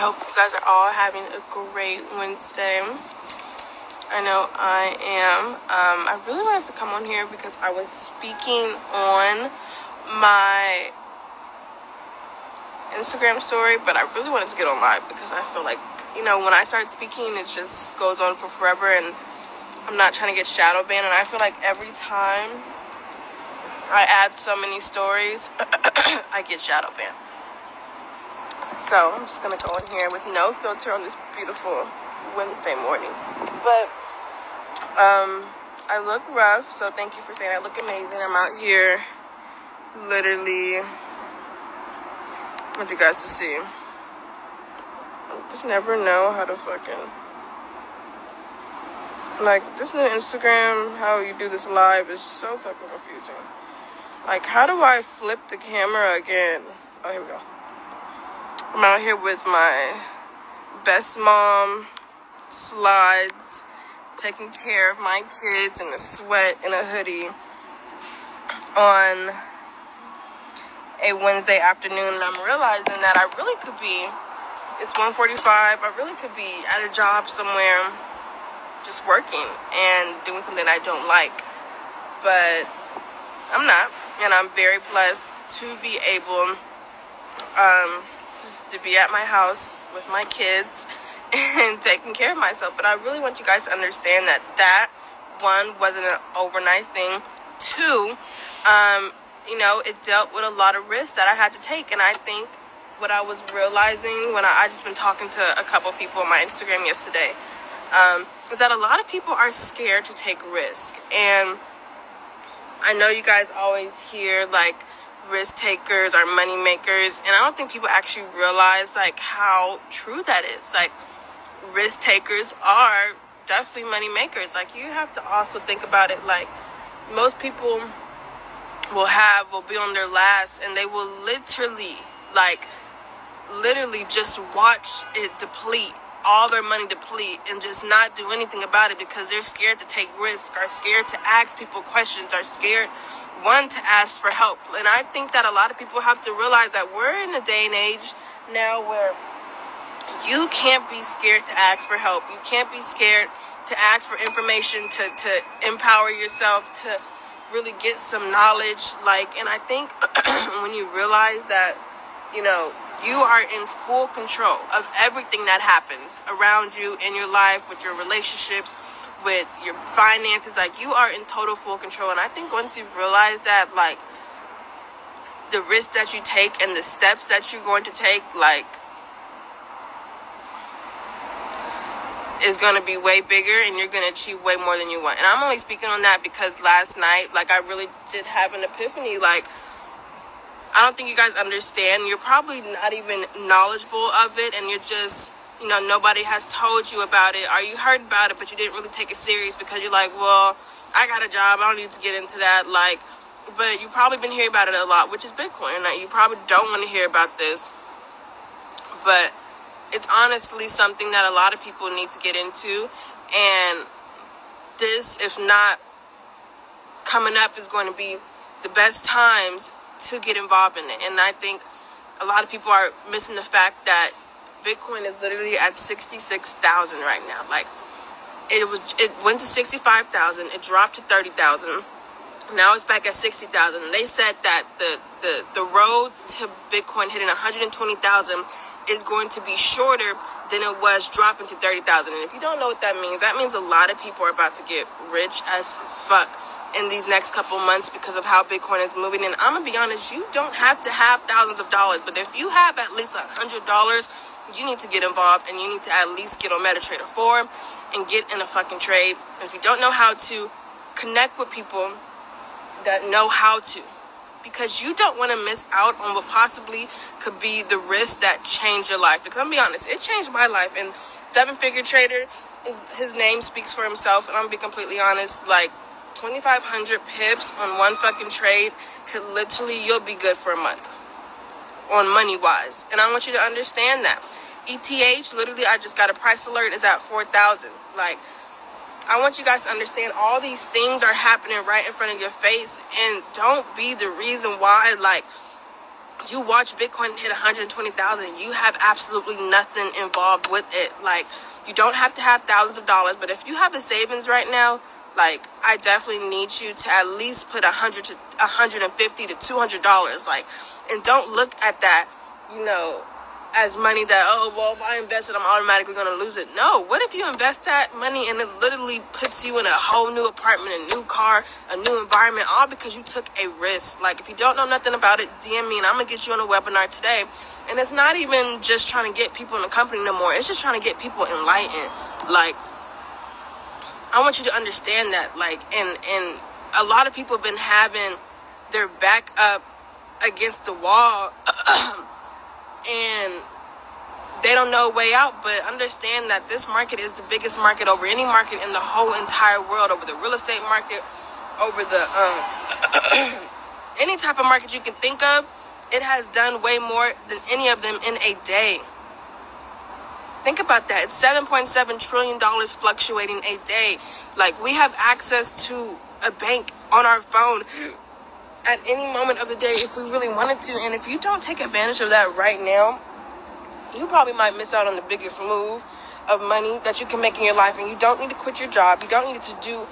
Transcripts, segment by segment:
Hope you guys are all having a great Wednesday. I know I am. I really wanted to come on here because I was speaking on my Instagram story, but I really wanted to get on live because I feel like, when I start speaking, it just goes on for forever, and I'm not trying to get shadow banned, and I feel like every time I add so many stories, I get shadow banned. So I'm just gonna go in here with no filter on this beautiful Wednesday morning. But I look rough, so thank you for saying I look amazing. I'm out here literally, I want you guys to see. I just never know how to fucking, like, this new Instagram, how you do this live is so fucking confusing. Like, how do I flip the camera again? Oh, here we go. I'm out here with my best mom slides, taking care of my kids in a sweat and a hoodie on a Wednesday afternoon. And I'm realizing that I really could be, it's 1:45, I really could be at a job somewhere just working and doing something I don't like. But I'm not, and I'm very blessed to be able to be at my house with my kids and taking care of myself. But I really want you guys to understand that one, wasn't an overnight thing. Two, it dealt with a lot of risks that I had to take. And I think what I was realizing when I just been talking to a couple people on my Instagram yesterday, is that a lot of people are scared to take risks. And I know you guys always hear, like, risk takers are money makers, and I don't think people actually realize, like, how true that is. Like, risk takers are definitely money makers. Like, you have to also think about it, like, most people will be on their last, and they will literally just watch it deplete, all their money deplete, and just not do anything about it because they're scared to take risks, are scared to ask people questions, are scared, one, to ask for help. And I think that a lot of people have to realize that we're in a day and age now where you can't be scared to ask for help. You can't be scared to ask for information, to empower yourself, to really get some knowledge. And I think when you realize that, you are in full control of everything that happens around you in your life, with your relationships, with your finances, like, you are in total full control. And I think once you realize that, like, the risks that you take and the steps that you're going to take, like, is going to be way bigger, and you're going to achieve way more than you want. And I'm only speaking on that because last night, like, I really did have an epiphany. Like, I don't think you guys understand. You're probably not even knowledgeable of it, and you're just, nobody has told you about it, or you heard about it, but you didn't really take it serious because you're like, well, I got a job, I don't need to get into that. Like, but you've probably been hearing about it a lot, which is Bitcoin. Now, you probably don't want to hear about this, but it's honestly something that a lot of people need to get into. And this, if not coming up, is going to be the best times to get involved in it. And I think a lot of people are missing the fact that Bitcoin is literally at 66,000 right now. Like, it went to 65,000, it dropped to 30,000. Now it's back at 60,000. They said that the road to Bitcoin hitting 120,000 is going to be shorter than it was dropping to 30,000. And if you don't know what that means a lot of people are about to get rich as fuck in these next couple months because of how Bitcoin is moving. And I'm gonna be honest, you don't have to have thousands of dollars, but if you have at least $100, you need to get involved, and you need to at least get on MetaTrader 4 and get in a fucking trade. And if you don't know how to, connect with people that know how to, because you don't want to miss out on what possibly could be the risk that change your life. Because I'm gonna be honest, it changed my life. And Seven Figure Trader, his name speaks for himself. And I'm gonna be completely honest, like, 2,500 pips on one fucking trade could literally, you'll be good for a month on money wise. And I want you to understand that ETH, literally, I just got a price alert, is at 4,000. Like, I want you guys to understand all these things are happening right in front of your face, and don't be the reason why, like, You watch Bitcoin hit 120,000. You have absolutely nothing involved with it. Like, you don't have to have thousands of dollars, but if you have a savings right now, like, I definitely need you to at least put $100 to $150 to $200. Like, and don't look at that, you know, as money that, oh, well, if I invest it, I'm automatically going to lose it. No, what if you invest that money and it literally puts you in a whole new apartment, a new car, a new environment, all because you took a risk? Like, if you don't know nothing about it, DM me and I'm going to get you on a webinar today. And it's not even just trying to get people in the company no more. It's just trying to get people enlightened. Like, I want you to understand that. Like, and a lot of people have been having their back up against the wall and they don't know a way out, but understand that this market is the biggest market over any market in the whole entire world, over the real estate market, over the any type of market you can think of. It has done way more than any of them in a day. Think about that. It's $7.7 trillion fluctuating a day. Like, we have access to a bank on our phone at any moment of the day if we really wanted to. And if you don't take advantage of that right now, you probably might miss out on the biggest move of money that you can make in your life. And you don't need to quit your job. You don't need to do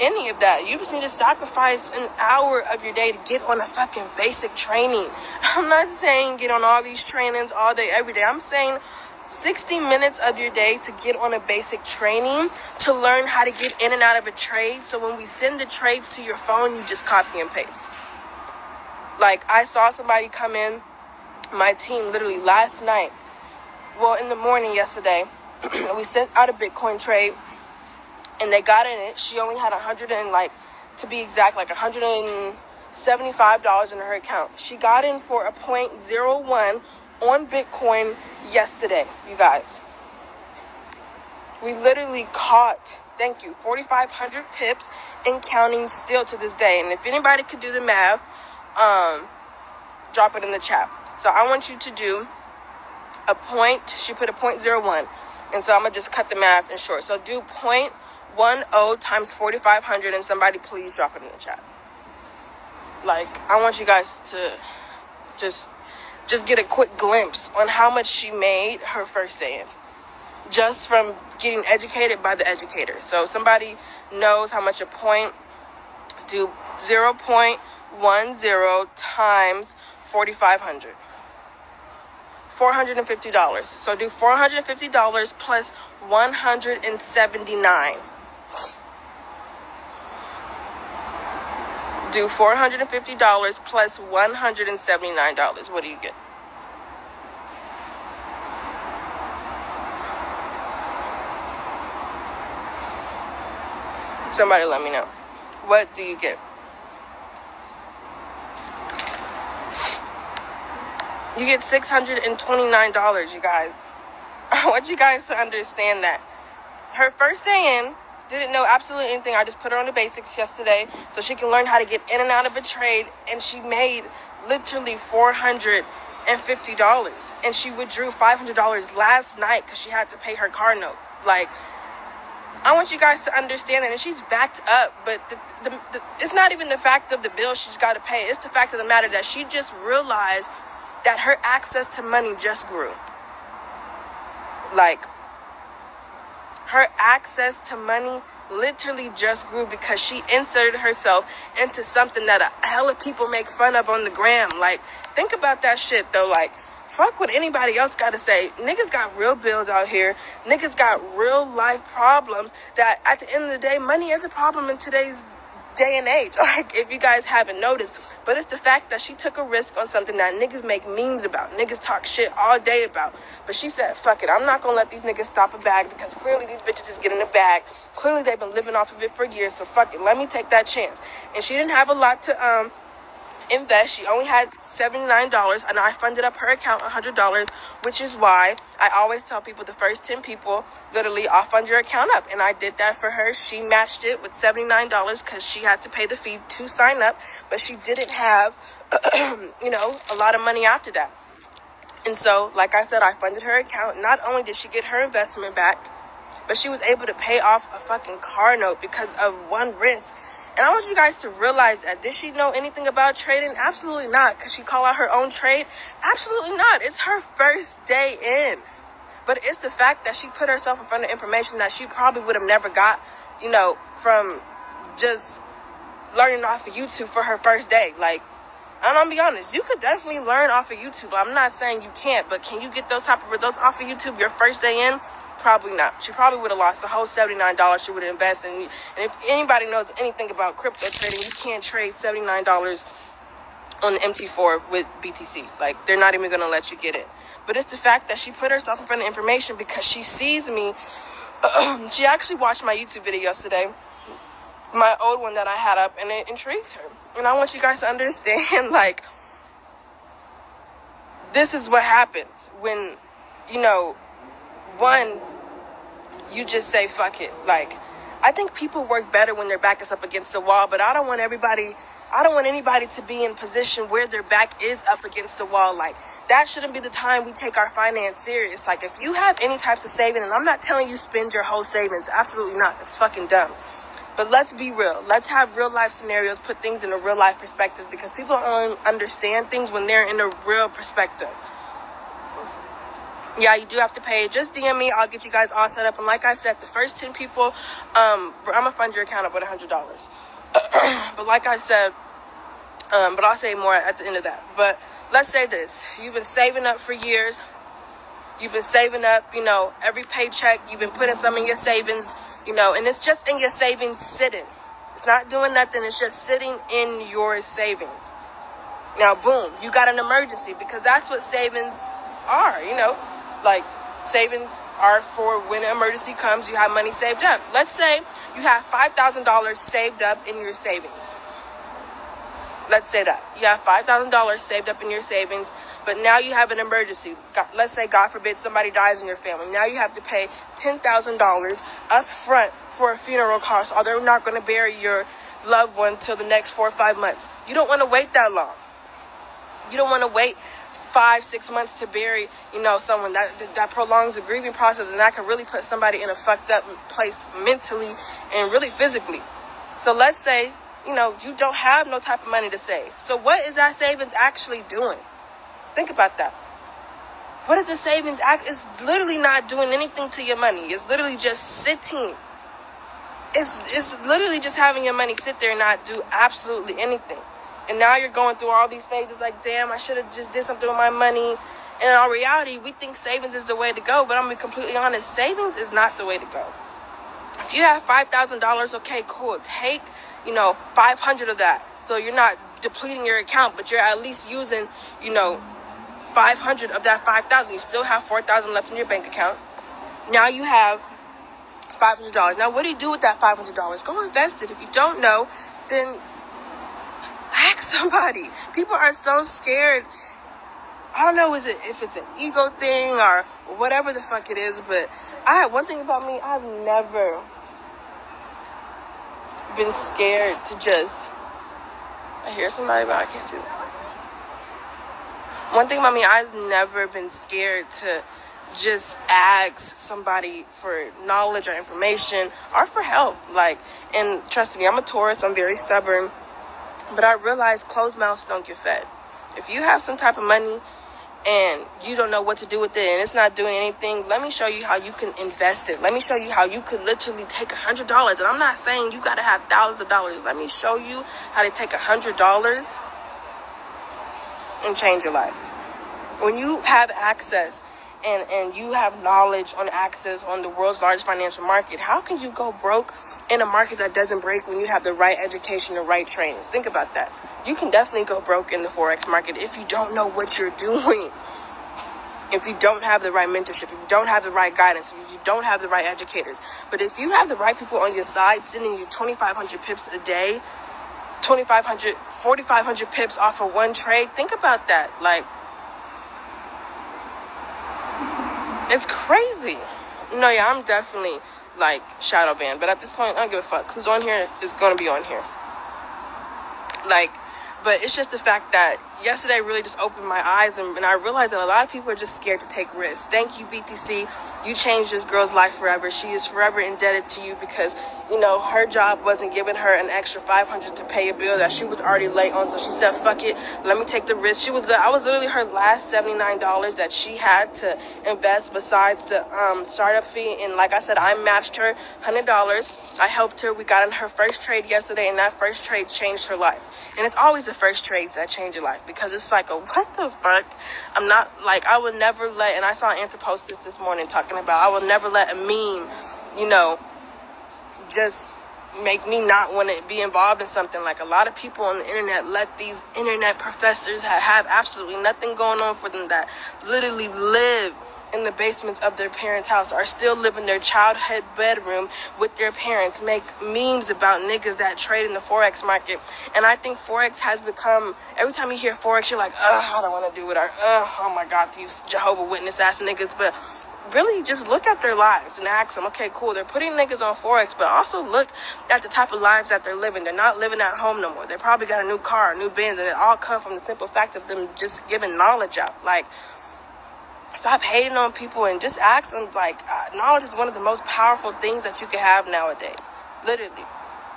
any of that. You just need to sacrifice an hour of your day to get on a fucking basic training. I'm not saying get on all these trainings all day, every day. I'm saying 60 minutes of your day to get on a basic training, to learn how to get in and out of a trade. So when we send the trades to your phone, you just copy and paste. Like, I saw somebody come in my team literally last night. Well, in the morning yesterday, we sent out a Bitcoin trade and they got in it. She only had to be exact, like $175 in her account. She got in for a 0.01 on Bitcoin yesterday, you guys. We literally caught, thank you, 4,500 pips and counting still to this day. And if anybody could do the math, drop it in the chat. So I want you to do she put a 0.01. And so I'm going to just cut the math in short. So do 0.10 times 4,500 and somebody please drop it in the chat. Like, I want you guys to just get a quick glimpse on how much she made her first day in. Just from getting educated by the educator. So if somebody knows how much a point, do 0.10 times 4,500. $450. So do $450 plus 179. Do $450 plus $179. What do you get? Somebody let me know. What do you get? You get $629, you guys. I want you guys to understand that. Her first day in, didn't know absolutely anything. I just put her on the basics yesterday so she can learn how to get in and out of a trade. And she made literally $450. And she withdrew $500 last night because she had to pay her car note. Like, I want you guys to understand that. And she's backed up. But it's not even the fact of the bill she's got to pay. It's the fact of the matter that she just realized that her access to money just grew. Like, her access to money literally just grew because she inserted herself into something that a hell of people make fun of on the gram. Like, think about that shit, though. Like, fuck what anybody else got to say. Niggas got real bills out here. Niggas got real life problems that at the end of the day, money is a problem in today's day and age. Like, if you guys haven't noticed. But it's the fact that she took a risk on something that niggas make memes about. Niggas talk shit all day about. But she said, fuck it. I'm not going to let these niggas stop a bag because clearly these bitches is getting a bag. Clearly they've been living off of it for years. So fuck it. Let me take that chance. And she didn't have a lot to invest. She only had $79 and I funded up her account $100, which is why I always tell people the first 10 people, literally, I'll fund your account up. And I did that for her. She matched it with $79 because she had to pay the fee to sign up, but she didn't have a lot of money after that. And so, like I said, I funded her account. Not only did she get her investment back, but she was able to pay off a fucking car note because of one risk. And I want you guys to realize that. Did she know anything about trading? Absolutely not. Could she call out her own trade? Absolutely not. It's her first day in. But it's the fact that she put herself in front of information that she probably would have never got, from just learning off of YouTube for her first day. Like, and I'll be honest, you could definitely learn off of YouTube. I'm not saying you can't, but can you get those type of results off of YouTube your first day in? Probably not. She probably would have lost the whole $79 she would have invested. And if anybody knows anything about crypto trading, you can't trade $79 on the MT4 with BTC. Like, they're not even going to let you get it. But it's the fact that she put herself in front of information because she sees me. She actually watched my YouTube video yesterday, my old one that I had up, and it intrigued her. And I want you guys to understand, like, this is what happens when, you just say, fuck it. Like, I think people work better when their back is up against the wall, but I don't want anybody to be in position where their back is up against the wall. Like, that shouldn't be the time we take our finance serious. Like, if you have any types of saving, and I'm not telling you spend your whole savings, absolutely not. It's fucking dumb. But let's be real. Let's have real life scenarios, put things in a real life perspective, because people only understand things when they're in a real perspective. Yeah, you do have to pay. Just DM me. I'll get you guys all set up. And like I said, the first 10 people, I'm going to fund your account up with $100. But like I said, but I'll say more at the end of that. But let's say this. You've been saving up for years. You've been saving up, every paycheck. You've been putting some in your savings, and it's just in your savings sitting. It's not doing nothing. It's just sitting in your savings. Now, boom, you got an emergency, because that's what savings are, Like, savings are for when an emergency comes, you have money saved up. Let's say you have $5,000 saved up in your savings. Let's say that. You have $5,000 saved up in your savings, but now you have an emergency. Let's say, God forbid, somebody dies in your family. Now you have to pay $10,000 up front for a funeral cost, or they're not going to bury your loved one till the next 4 or 5 months. You don't want to wait that long. You don't want to wait 5-6 months to bury, someone. That prolongs the grieving process, and that can really put somebody in a fucked up place mentally and really physically. So let's say, you don't have no type of money to save. So what is that savings actually doing? Think about that. What is the savings act? It's literally not doing anything to your money. It's literally just sitting. It's literally just having your money sit there and not do absolutely anything. And now you're going through all these phases like, damn, I should have just did something with my money. And in our reality, we think savings is the way to go. But I'm going to be completely honest, savings is not the way to go. If you have $5,000, okay, cool. Take, 500 of that. So you're not depleting your account, but you're at least using, 500 of that 5,000. You still have 4,000 left in your bank account. Now you have $500. Now, what do you do with that $500? Go invest it. If you don't know, then ask somebody. People are so scared. I don't know if it's an ego thing or whatever the fuck it is, but one thing about me, I've never been scared to just, I hear somebody, but I can't do it. One thing about me, I've never been scared to just ask somebody for knowledge or information or for help. Like, and trust me, I'm a Taurus, I'm very stubborn. But I realize closed mouths don't get fed. If you have some type of money and you don't know what to do with it and it's not doing anything, let me show you how you can invest it. Let me show you how you could literally take $100. And I'm not saying you got to have thousands of dollars. Let me show you how to take $100 and change your life. When you have access and you have knowledge on access on the world's largest financial market, how can you go broke in a market that doesn't break when you have the right education, the right trainings? Think about that. You can definitely go broke in the Forex market if you don't know what you're doing. If you don't have the right mentorship, if you don't have the right guidance, if you don't have the right educators. But if you have the right people on your side sending you 2,500 pips a day, 2,500, 4,500 pips off of one trade, think about that. Like, it's crazy. No, yeah, I'm definitely like shadow banned, but at this point I don't give a fuck. Who's on here is gonna be on here. Like, but it's just the fact that yesterday really just opened my eyes, and I realized that a lot of people are just scared to take risks. Thank you, BTC. You changed this girl's life forever. She is forever indebted to you because, you know, her job wasn't giving her an extra $500 to pay a bill that she was already late on. So she said, fuck it, let me take the risk. I was literally her last $79 that she had to invest besides the startup fee. And like I said, I matched her $100. I helped her. We got in her first trade yesterday, and that first trade changed her life. And it's always the first trades that change your life, because it's like, what the fuck? I'm not, like, I would never let, and I saw Anta post this morning talking about, I will never let a meme, you know, just make me not want to be involved in something. Like, a lot of people on the internet let these internet professors have absolutely nothing going on for them, that literally live in the basements of their parents' house, are still living their childhood bedroom with their parents, make memes about niggas that trade in the Forex market. And I think Forex has become, every time you hear Forex, you're like, I don't want to do it. Or, oh my God, these Jehovah Witness ass niggas. But really just look at their lives and ask them, okay, cool, they're putting niggas on Forex, but also look at the type of lives that they're living. They're not living at home no more. They probably got a new car, a new Benz, and it all come from the simple fact of them just giving knowledge out. Like, stop hating on people and just ask them. Like, knowledge is one of the most powerful things that you can have nowadays, literally.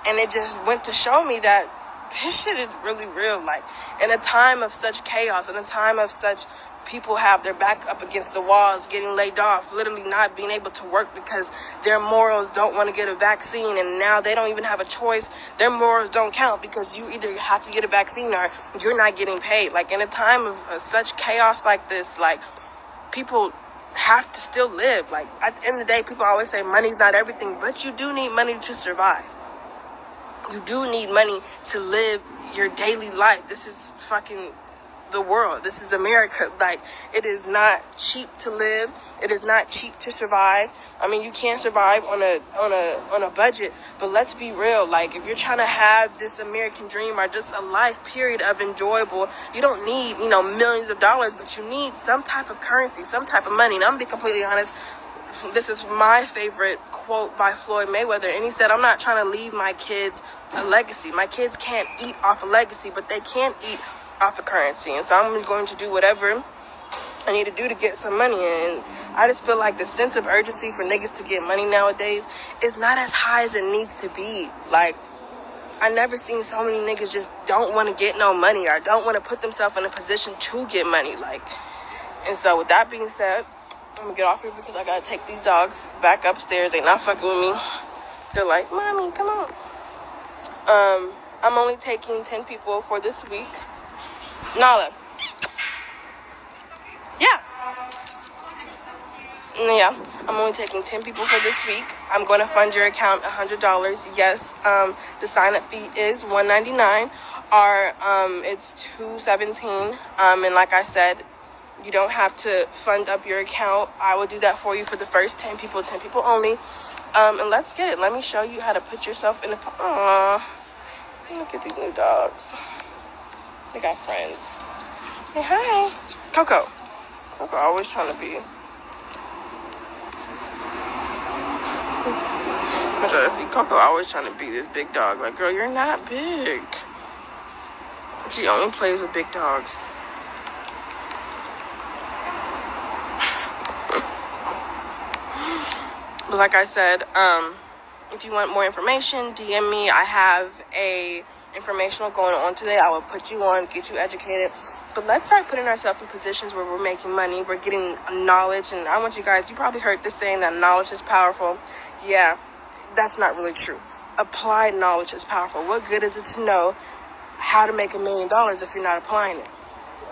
And it just went to show me that this shit is really real. Like, in a time of such chaos, in a time of such people have their back up against the walls, getting laid off, literally not being able to work because their morals don't want to get a vaccine, and now they don't even have a choice. Their morals don't count because you either have to get a vaccine or you're not getting paid. Like, in a time of such chaos like this, like, people have to still live. Like, at the end of the day, people always say money's not everything, but you do need money to survive. You do need money to live your daily life. This is fucking the world. This is America. Like, it is not cheap to live. It is not cheap to survive. I mean, you can't survive on a budget, but let's be real. Like, if you're trying to have this American dream or just a life period of enjoyable, you don't need, you know, millions of dollars, but you need some type of currency, some type of money. And I'm gonna be completely honest, this is my favorite quote by Floyd Mayweather, and he said, I'm not trying to leave my kids a legacy. My kids can't eat off a legacy, but they can eat off of currency. And so I'm going to do whatever I need to do to get some money. And I just feel like the sense of urgency for niggas to get money nowadays is not as high as it needs to be. Like, I never seen so many niggas just don't want to get no money or don't want to put themselves in a position to get money. Like, and so with that being said, I'm gonna get off here because I gotta take these dogs back upstairs. They not fucking with me. They're like, Mommy, come on. I'm only taking 10 people for this week. Nala. Yeah, I'm only taking 10 people for this week. I'm going to fund your account $100. Yes, the sign-up fee is $199. It's $217. And like I said, you don't have to fund up your account. I will do that for you for the first 10 people only. And let's get it. Let me show you how to put yourself in a... Aww. Look at these new dogs. They got friends. Hey, hi. Coco. Coco always trying to be... I'm trying to see Coco always trying to be this big dog. Like, girl, you're not big. She only plays with big dogs. But like I said, if you want more information, DM me. I have a informational going on today. I will put you on, get you educated. But let's start putting ourselves in positions where we're making money, we're getting knowledge. And I want you guys, you probably heard this saying that knowledge is powerful. Yeah, that's not really true. Applied knowledge is powerful. What good is it to know how to make $1 million if you're not applying it?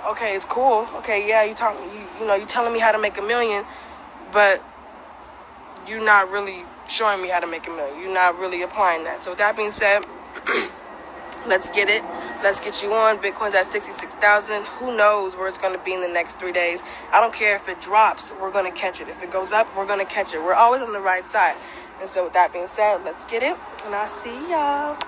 Okay, it's cool. Okay, yeah, you telling me how to make $1 million, but you're not really showing me how to make $1 million. You're not really applying that. So with that being said, let's get it. Let's get you on. Bitcoin's at 66,000. Who knows where it's going to be in the next 3 days? I don't care if it drops. We're going to catch it. If it goes up, we're going to catch it. We're always on the right side. And so with that being said, let's get it. And I'll see y'all.